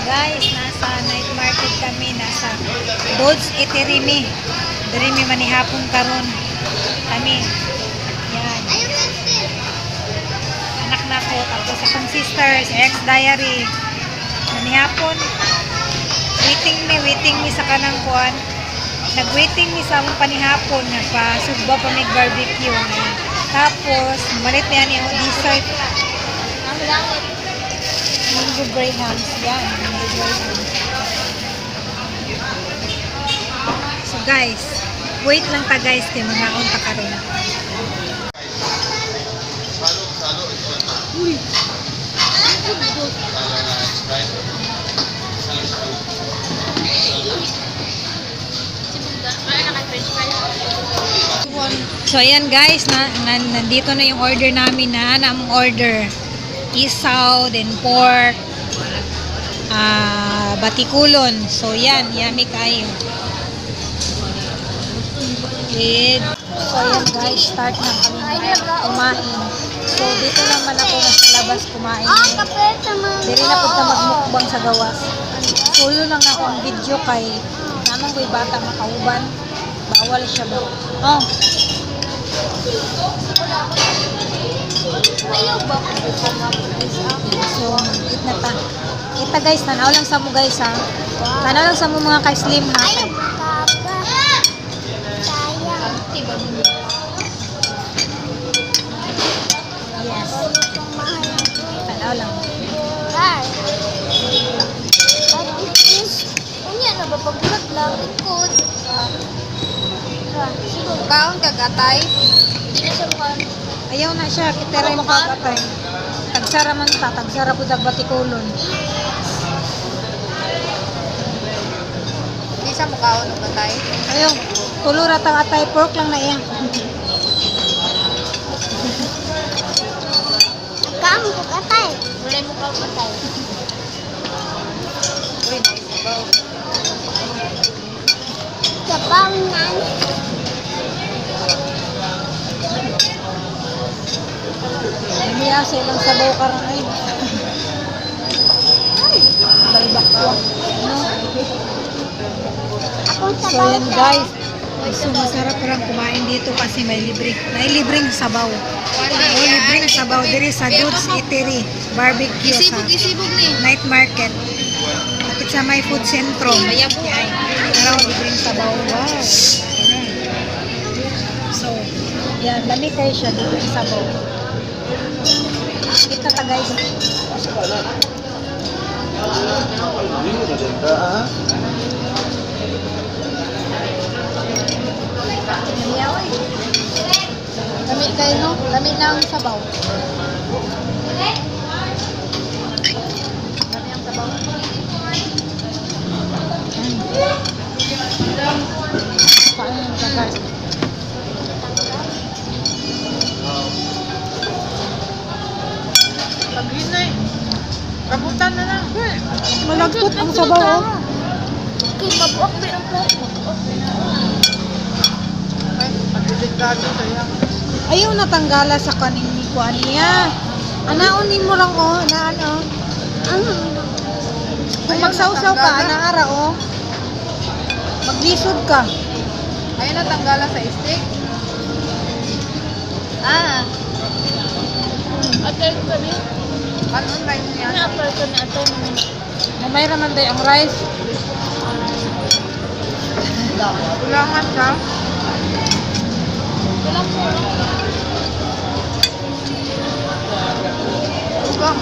guys, nasa night market kami, nasa Dodge Eterimi. Derimi manihapon karon kami. Yan. Anak na ko, tapos akong sisters, ex-diary. Manihapon. Waiting me sa kanang kuan. Nag-waiting mi sa among panihapon, nagpa-sugba pa may barbecue. Tapos, malit niya niya ang dessert. Mango grahams. Yan, mango grahams. So guys, wait lang ta guys, kay mga unta ka rin. Uy! So ayan guys, nandito na yung order namin na namang order. Isaw, then pork, batikulon. So yan, yummy kayo. So ayan guys, start na kami kumain. So dito naman ako nasa labas kumain. Dili na punta magmukbang sa gawas. Sulo lang ako ang video kay namang ko'y bata makauban. Bawal siya ba? Oh. So, eat na ta. Kita guys, tanaw lang sa mo guys ha. Tanaw lang sa mo mga ka-slim ha. Yes. Tanaw lang. Unya na ba pagbulat lang ikot. Kaon kagatay. Hindi na siya mukhang. Ayaw na siya, kita rin makakatay. Tagsara man ta, tagsara po sa batikulon. Hindi siya mukhaon ng gatay. Ayaw, tulura tang atay, pork lang na iya. Kaon ko gatay. Wala mo kaon gatay. Uy, naisabaw. Sabaw nan. Namiya sa ilang sabaw karang ay. Balbak ko. So yan guys. So masarap parang kumain dito kasi may libreng sabaw. May libreng sabaw diri sa Dodge Eatery Barbecue sa Isibog ni. night market. At sa may food sentro. Pero libreng sabaw. Wow. So, yan. Lamig kayo siya dito sa sabaw. Kita ta guys. Lamig kayo no? Lamig na ang sabaw. Lamig ang sabaw. Paano yung sabaw? Paghinay. Rabutan na lang. Malagpot ang sabaw oh. Kay mabuak din ang plato. Ay, pagdelikado kaya. Ayaw natanggala sa kanin ni kuan niya. Anaon mo lang oh, na ano. Kung magsawsaw ka, anaara oh. Maglisod ka. Ayaw natanggala sa steak. Atay ko kami. Anong rice niya? Na-apply ko na atay naman. Mamay raman day ang rice. Ulangan ka? Ulang po. Ugang.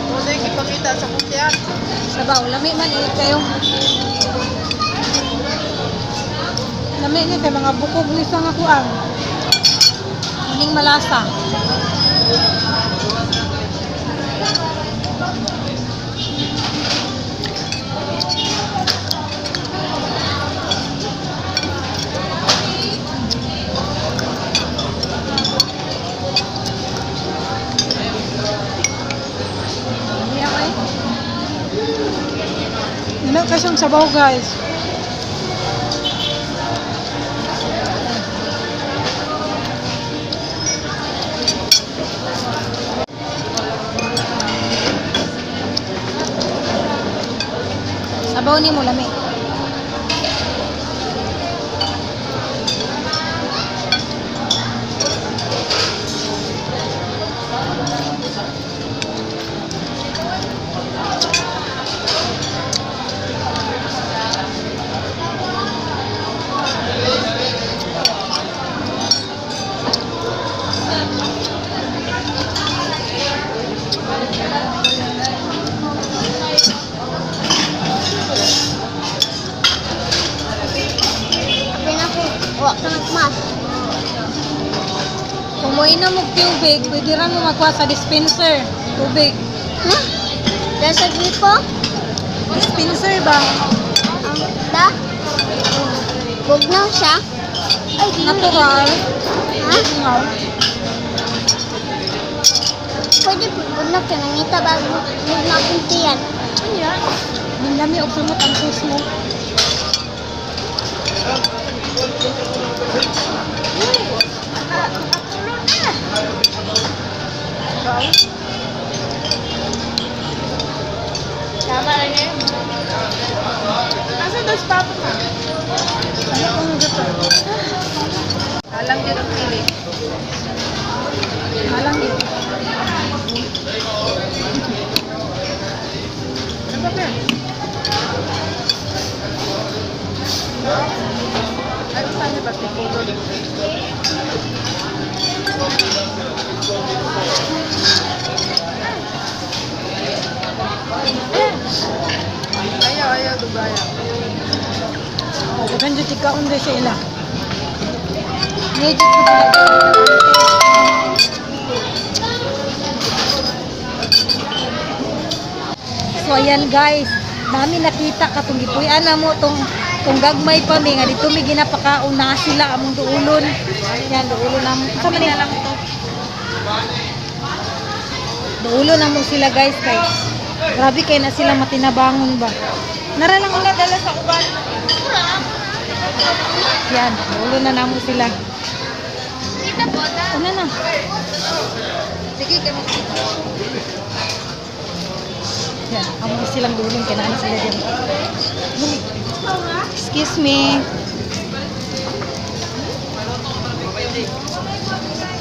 Huwag ipakita sa kutya. Sabaw, lami man init kayo. Lami ni kay mga bukog ni sa nga kuang. Ining malasa. Wala ka siyang sabaw guys. sabaw ni mo lami. Kung mo inom mo tubig, pwede rin mo magkuha sa dispenser. Tubig. Huh? Nasa gripo? Dispenser ba? Da? Bugnaw siya? Ay, Natural. Ha? No. Pwede bugnaw siya. Nangita ba? Bugnaw kong tiyan. Ano yan? Ang lami o kumot ang sus mo. Tama lang yan. Asa dos papa ka? Ano kung dito? Alam din ang pili. Alang yun. Ano ba yan? Ano saan ba tikulo? Ayaw, dugaya. Dagan dyan tika unde siya ila. Medyo ko talaga. So ayan guys, dami nakita katong gipuy-an na mo tong gagmay pa mi nga dito mi ginapakaon na sila among duulon. Yan duulon na mo. Sa man lang to. Duulon na mo sila guys kay grabe kay na sila matinabangon ba. Nara lang ulit dala sa uban. Yan, duulon na namo sila. Kita po na. Una na. Sige, kami. Yan, amo silang duulon kay naan sila diyan. Excuse me.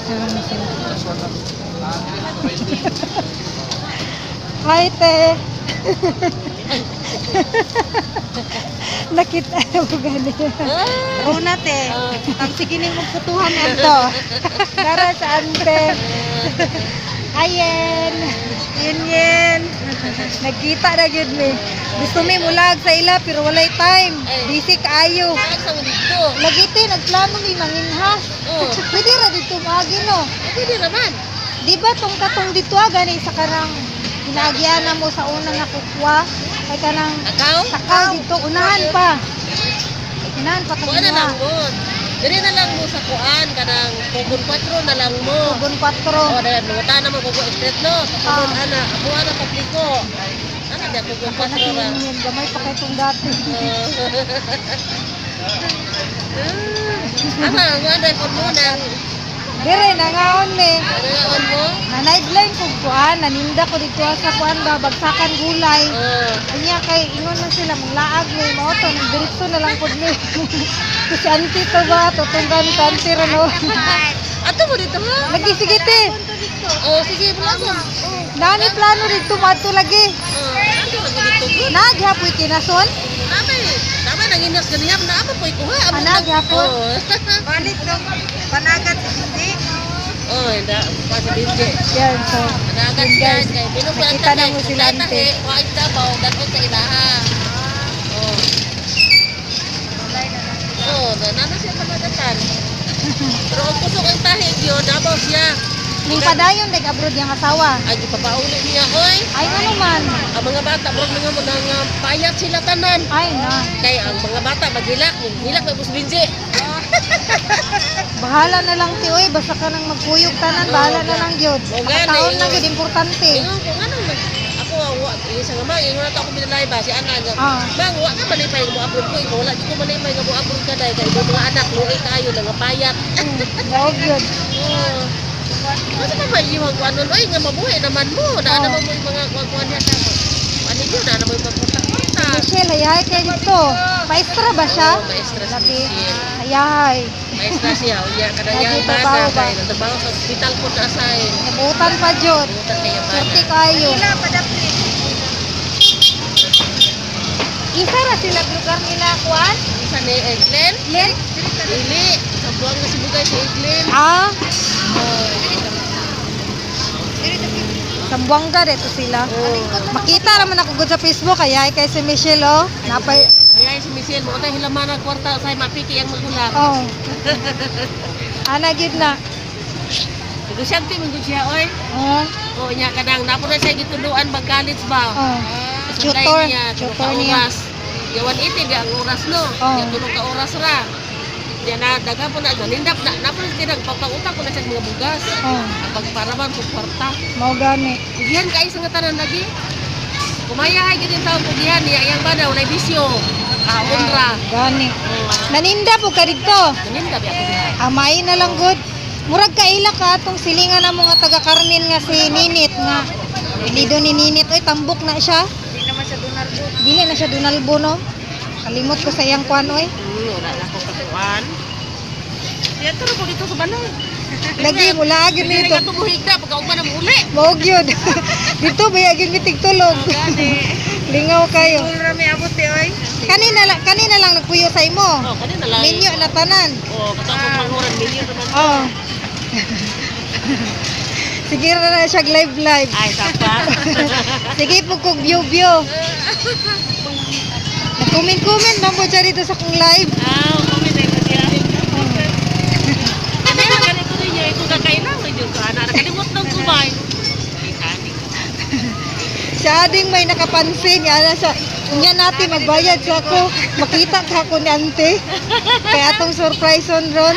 Yan na sila. Hi, te. Nakita mo gani. Runa, te. Ang sige ning magputuhan ito. Dara sa ante. Ayen. Yen. Nagkita na yun mi. Gusto mi mulag sa ila pero walay time. Busy kaayo. Sa mo dito. Lagiti, nagplano mi manginhas. Oh, Pwede ra dito maagi no. pwede naman. Di ba tong katong dito gani sa karang ginagyan na mo sa una nga kukwa ay kanang Akaw? sakaw dito unahan pa. Unahan pa Kuha na lang kanina. mo. Dili na lang mo sa kuan kanang kugon 4 na lang mo. Tugon Oh, 4. dahil luta na mo kugo straight no. Kugon ana, ako ana pagliko. Ana dia kugon 4 ra. Panahin gamay pa kay tong dati. Ama, mo anday pod mo nang Dire nangaon me. nangaon mo. Nanay-blind ko kuan, naninda ko dito sa kuan ba bagsakan gulay. Oh. Kanya kay ingon na sila mong laag ni mo to nang diretso na lang pud ni. Kasi anti to ba tutunggan kanti ra no. Ato mo dito ha? Lagi sige te. Oh, sige mo. Nani plano dito madto lagi. Ato lagi dito. Naghapoy kinason. Tama nang inas ganihap na ama poy kuha. Anag hapon. Balik dong. Panagat hindi. Oh, enda pa sa DJ. Yan so. Panagat Yun, guys. guys, kay binubuan Nakita na mo sila, ante. Wa ita ba dapat sa ilaha. Oh. Oh, nana siya panagatan. Pero kung puso kang tahi gyud, dabaw siya. Ning padayon dag abroad yang asawa. Ay gipapauli niya oy. Ay ano man. Ang mga bata mo mga mo nang payat sila tanan. Ay na. Kay ang mga bata magilak, hilak may bus binji. Bahala na lang ti oy basta ka nang magkuyog tanan, bahala na lang gyud. O, gani, Taon na ingon. gyud importante. Ingon ko ano ako wa isa nga mang ingon na ako pinalay ba si ana nga. Ah. Mang wa ka manipay mo upload ko ikaw wala di ko manipay nga mo upload ka dai kay mga anak luoy kayo nga payat. Daog gyud. Oh. Ano ba ba iwag ko ano oy nga mabuhay naman mo. Na naman mo yung mga kuan niya ta mo. Ano yun na naman yung pagpunta. Michelle, hayahay kayo dito. Maestra ba siya? Oo, maestra si Lagi. Michelle. Hayahay. Maestra siya. Unya ka na Lagi yung trabaho bana. ba? Kaya nagtrabaho sa hospital po na asahin. Nabutan pa jud. Butan kaya bana. Surti kayo. Isa ra sila lugar nila kuan? Isa ni Eglin. Len? Dili. Sa buwan nga si Bugay si Eglin. Ah, Sambuanga dito sila. Makita naman ako good sa Facebook kaya kay si Michelle oh. Napay Kaya si Michelle mo tayo hilaman ang kwarta sa mapiki ang magulang. oh. Ana gid na. Negosyante man gud siya oy. Oh. O nya kadang napo na siya gituduan bag college ba. Oh. Tutor Tutor, niya, tutor niya. Yawan iti di ang oras no. Oh. Yung tulong ka oras ra. Diyan na daga po na ganindap na napo na siya nagpapautak ko na sa mga bugas. Oh. Kapag paraman ko kwarta. Mao gani. Diyan kay sa nga tanan lagi. Kumaya ay gid tawo pugihan niya yang bana walay bisyo. Kaon ra. Gani. Naninda po ka dito. Ganindap ya ko diha. Amay na lang good. Murag kaila ka tong silingan na mga taga Carmen nga si Ninit nga. Ilido ni Ninit oy tambok na siya. Di naman siya dunarbo. Dili na siya dunalbo no. Kalimot ko sa iyang kwan oy. Wala na ko katuan. Diyan turo po dito sa balay. Lagi mula agin Dili dito. ka tumuhig na pagka ugma na uli. Maog yun. Dito bayagin mitig tulog. Lingaw kayo. Rami abot oy. Kanina lang nagpuyo sa imo. Oh, kanina lang. Minyo na tanan. Oh, katapos manguran milyon naman. Oh. Sige na siya live. Ay, sapa. Sige po kong view. Nag-comment lang po siya dito sa kong live. Ah, kami na ito siya. Ano yung ganito ninyo? Ito na kailangan yun ko. Anak, nakalimot ng kumay. Siya ding may nakapansin. Yan siya. Kunya natin magbayad sa ako. Makita ka ako ni ante. Kaya atong surprise on ron.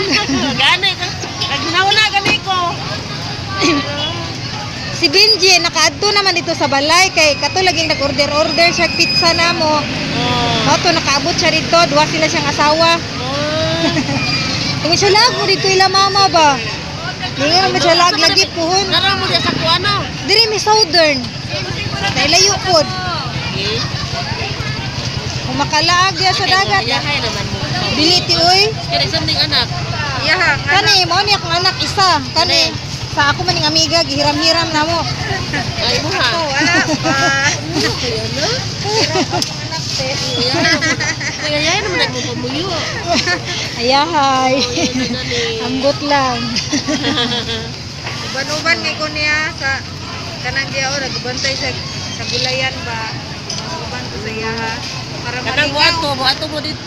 Gani ka. Nauna gani ko. Si Benji, nakaadto naman dito sa balay. Kay kato laging nag-order siya pizza na mo. Oh. Oto, nakaabot siya dito. Duwa sila siyang asawa. Oh. Kung siya lag mo dito ila mama ba? Hindi nga naman siya lag lagi puhon. Naraw mo diya sa kuano. Diri may southern. Nailayo po. Okay. Kung makalaag diya sa dagat. Yahay naman mo. Biliti uy. Kaya isang ding anak. Kani, mo ni akong anak isa. Kani, sa ako maning amiga, gihiram-hiram na mo. Ay mo ha. anak pa. Ayun na. Kaya yahay naman nagmupamuyo. Ayahay. Ambot lang. Uban-uban kay ko niya sa kanang diya o nagbantay sa gulayan ba. Uban ko sa iya ha. Para Kanang maligaw. buhato mo dito.